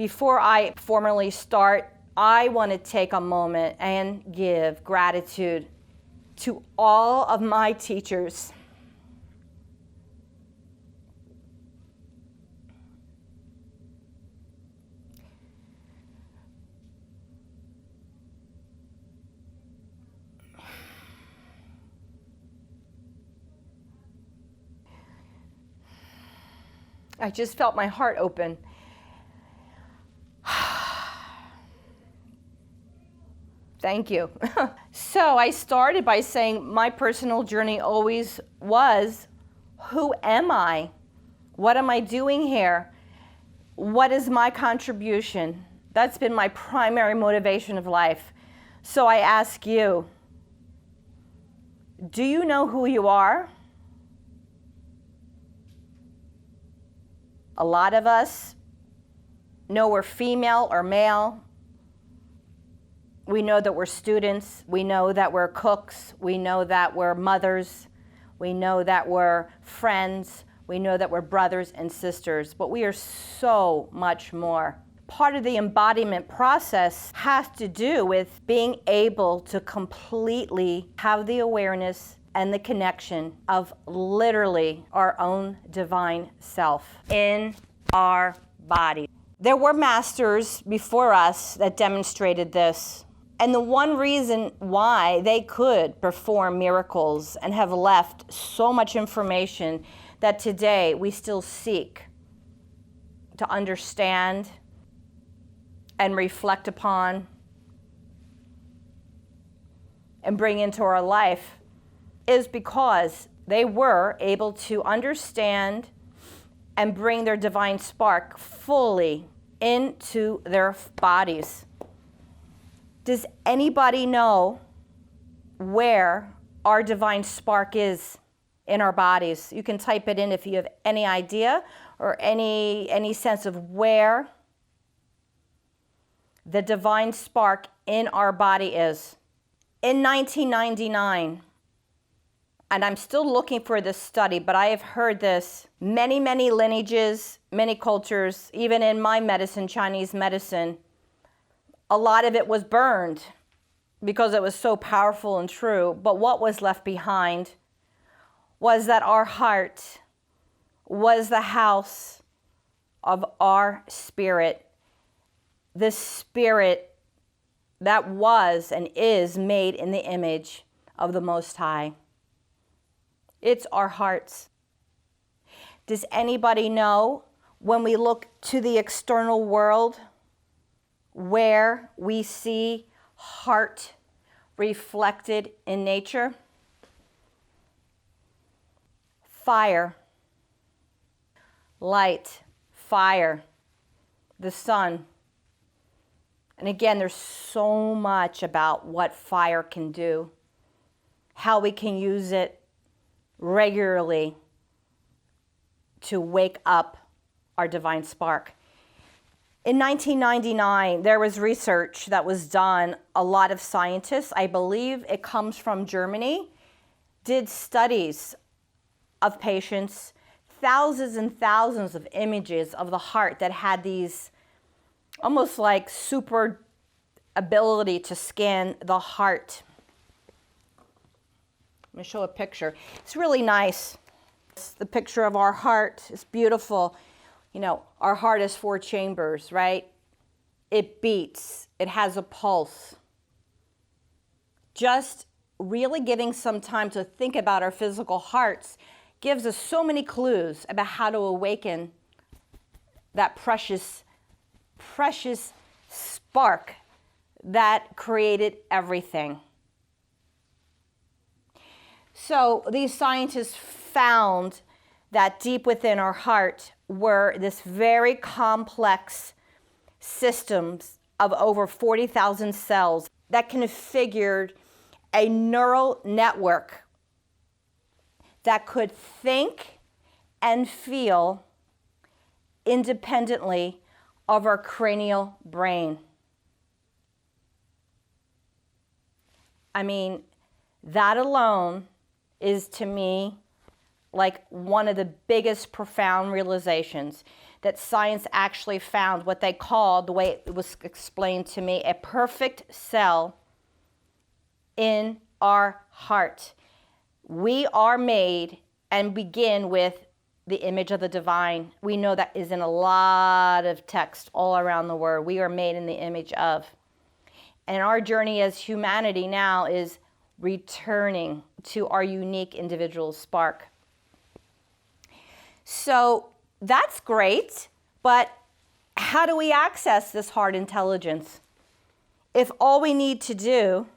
Before I formally start, I want to take a moment and give gratitude to all of my teachers. I just felt my heart open. Thank you. So I started by saying my personal journey always was, who am I? What am I doing here? What is my contribution? That's been my primary motivation of life. So I ask you, do you know who you are? A lot of us know we're female or male. We know that we're students. We know that we're cooks. We know that we're mothers. We know that we're friends. We know that we're brothers and sisters. But we are so much more. Part of the embodiment process has to do with being able to completely have the awareness and the connection of literally our own divine self in our body. There were masters before us that demonstrated this. And the one reason why they could perform miracles and have left so much information that today we still seek to understand and reflect upon and bring into our life is because they were able to understand and bring their divine spark fully into their bodies. Does anybody know where our divine spark is in our bodies? You can type it in if you have any idea or any sense of where the divine spark in our body is. In 1999, and I'm still looking for this study, but I have heard this, many lineages, many cultures, even in my medicine, Chinese medicine, a lot of it was burned because it was so powerful and true. But what was left behind was that our heart was the house of our spirit. The spirit that was and is made in the image of the Most High. It's our hearts. Does anybody know when we look to the external world where we see heart reflected in nature? Fire, light, fire, the sun. And again, there's so much about what fire can do, how we can use it regularly to wake up our divine spark. In 1999, there was research that was done. A lot of scientists, I believe it comes from Germany, did studies of patients, thousands and thousands of images of the heart that had these almost like super ability to scan the heart. Let me show a picture. It's really nice. It's the picture of our heart. It's beautiful. You know, our heart has 4 chambers, right? It beats. It has a pulse. Just really giving some time to think about our physical hearts gives us so many clues about how to awaken that precious spark that created everything. So these scientists found that deep within our heart were this very complex systems of over 40,000 cells that configured a neural network that could think and feel independently of our cranial brain. I mean, that alone is to me like one of the biggest profound realizations. that science actually found what they called, the way it was explained to me, a perfect cell in our heart. We are made and begin with the image of the divine. We know that is in a lot of text all around the world. We are made in the image of. And our journey as humanity now is returning to our unique individual spark. So that's great, but how do we access this heart intelligence? If all we need to do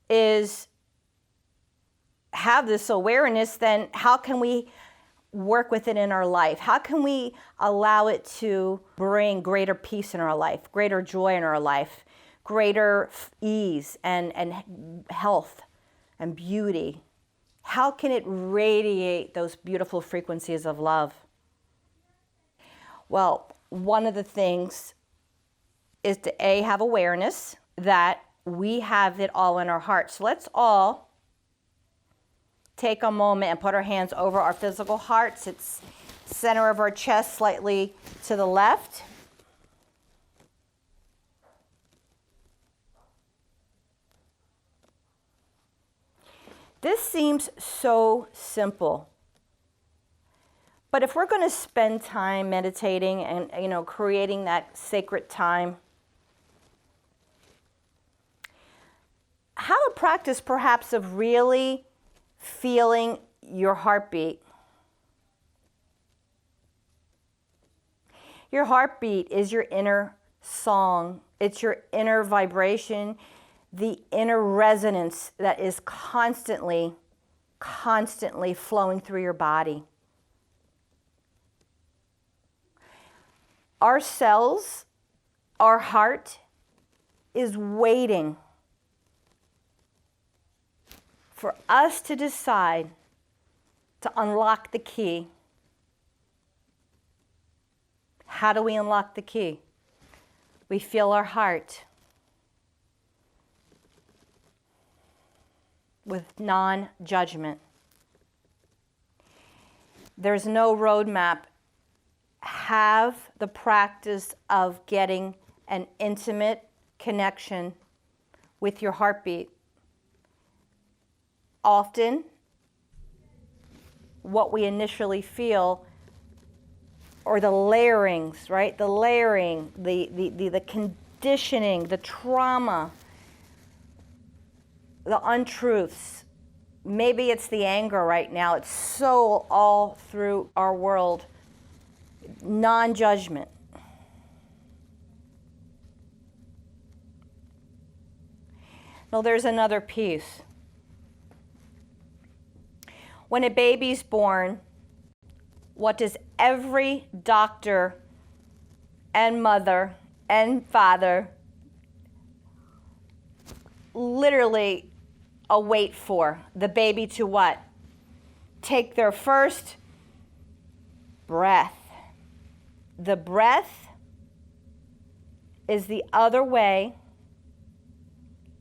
is have this awareness, then how can we work with it in our life? How can we allow it to bring greater peace in our life, greater joy in our life, greater ease and health and beauty? How can it radiate those beautiful frequencies of love? Well, one of the things is to have awareness that we have it all in our heart. So let's all take a moment and put our hands over our physical hearts. It's center of our chest, slightly to the left. This seems so simple. But if we're going to spend time meditating and creating that sacred time, have a practice perhaps of really feeling your heartbeat. Your heartbeat is your inner song. It's your inner vibration, the inner resonance that is constantly flowing through your body. Our cells, our heart is waiting for us to decide to unlock the key. How do we unlock the key? We feel our heart with non-judgment. There's no roadmap. Have the practice of getting an intimate connection with your heartbeat. Often, what we initially feel, or the layerings, right? The layering, the conditioning, the trauma, the untruths. Maybe it's the anger right now. It's so all through our world. Non-judgment. Now there's another piece. When a baby's born, what does every doctor and mother and father literally await for? The baby to what? Take their first breath. The breath is the other way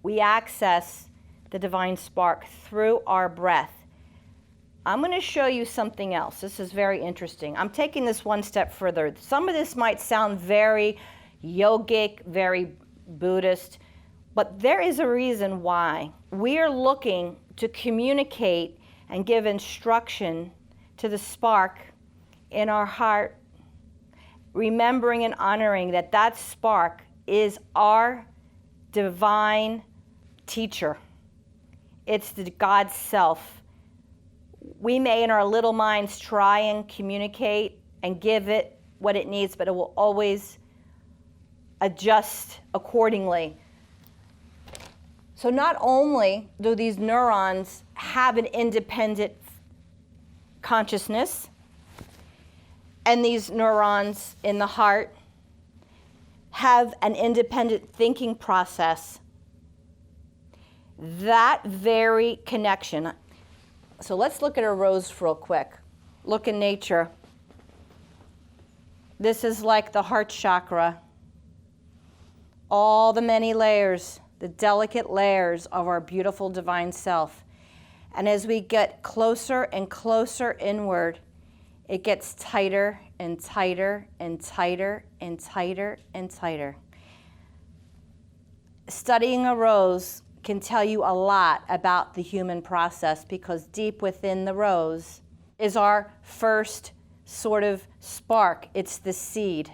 we access the divine spark, through our breath. I'm going to show you something else. This is very interesting. I'm taking this one step further. Some of this might sound very yogic, very Buddhist, but there is a reason why. We are looking to communicate and give instruction to the spark in our heart, remembering and honoring that that spark is our divine teacher. It's the God self. We may in our little minds try and communicate and give it what it needs, but it will always adjust accordingly. So not only do these neurons have an independent consciousness, and these neurons in the heart have an independent thinking process, that very connection. So let's look at a rose real quick. Look in nature. This is like the heart chakra. All the many layers, the delicate layers of our beautiful divine self. And as we get closer and closer inward, it gets tighter and tighter and tighter and tighter and tighter. Studying a rose can tell you a lot about the human process, because deep within the rose is our first sort of spark. It's the seed.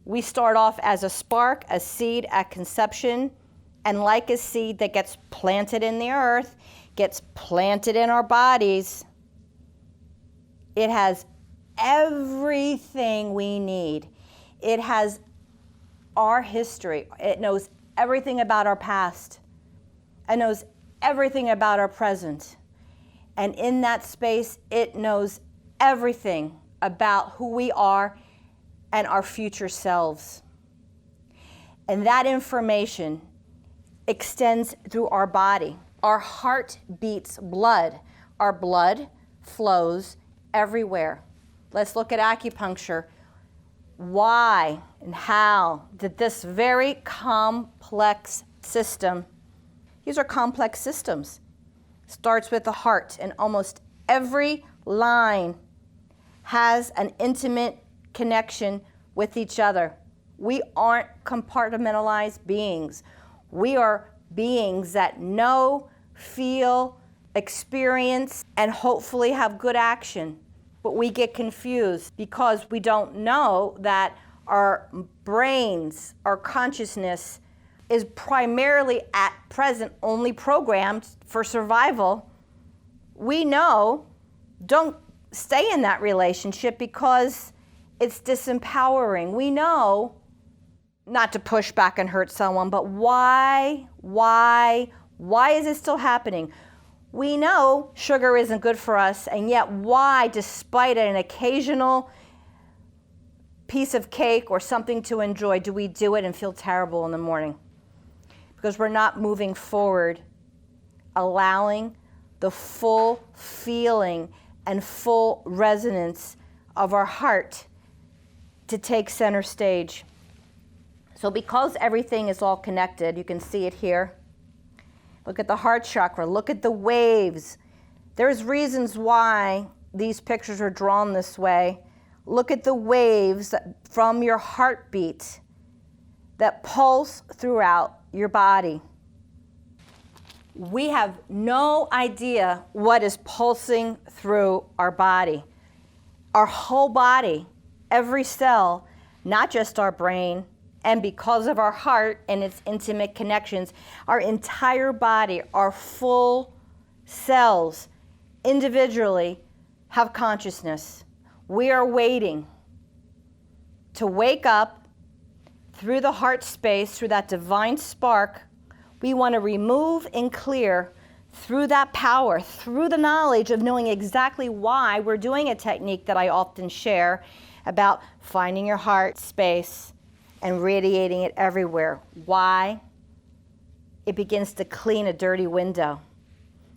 We start off as a spark, a seed at conception, and like a seed that gets planted in the earth, gets planted in our bodies, it has everything we need. It has our history. It knows everything about our past. It knows everything about our present. And in that space, it knows everything about who we are and our future selves. And that information extends through our body. Our heart beats blood. Our blood flows everywhere. Let's look at acupuncture. Why and how did this very complex system, these are complex systems, starts with the heart, and almost every line has an intimate connection with each other. We aren't compartmentalized beings. We are beings that know, feel, experience, and hopefully have good action. But we get confused because we don't know that our brains, our consciousness, is primarily at present only programmed for survival. We know, don't stay in that relationship because it's disempowering. We know not to push back and hurt someone, but why is it still happening? We know sugar isn't good for us, and yet why, despite an occasional piece of cake or something to enjoy, do we do it and feel terrible in the morning? Because we're not moving forward, allowing the full feeling and full resonance of our heart to take center stage. So because everything is all connected, you can see it here. Look at the heart chakra. Look at the waves. There's reasons why these pictures are drawn this way. Look at the waves from your heartbeat that pulse throughout your body. We have no idea what is pulsing through our body. Our whole body, every cell, not just our brain, and because of our heart and its intimate connections, our entire body, our full cells, individually have consciousness. We are waiting to wake up through the heart space, through that divine spark. We want to remove and clear through that power, through the knowledge of knowing exactly why we're doing a technique that I often share about finding your heart space and radiating it everywhere. Why? It begins to clean a dirty window.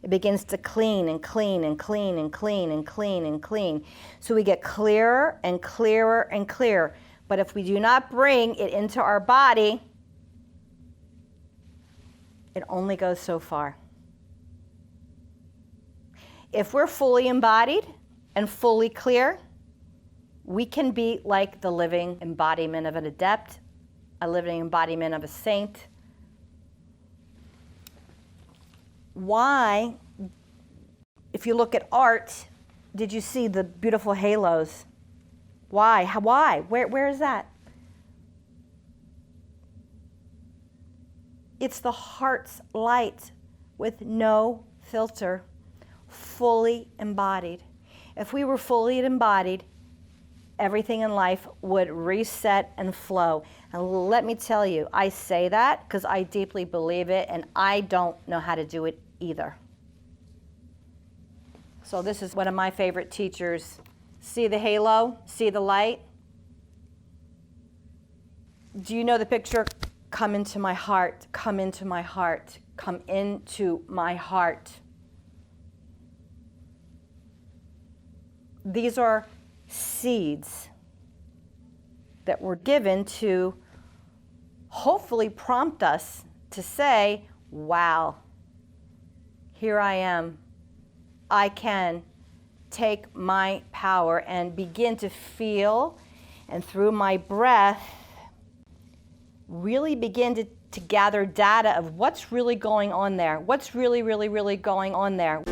It begins to clean and clean and clean and clean and clean and clean. So we get clearer and clearer and clearer. But if we do not bring it into our body, it only goes so far. If we're fully embodied and fully clear, we can be like the living embodiment of an adept, a living embodiment of a saint. Why, if you look at art, did you see the beautiful halos? Why? Why? Where is that? It's the heart's light with no filter, fully embodied. If we were fully embodied, everything in life would reset and flow. And let me tell you, I say that because I deeply believe it, and I don't know how to do it either. So this is one of my favorite teachers. See the halo? See the light? Do you know the picture? Come into my heart, come into my heart, come into my heart. These are seeds that were given to hopefully prompt us to say, wow, here I am. I can take my power and begin to feel, and through my breath, really begin to gather data of what's really going on there. What's really, really, really going on there.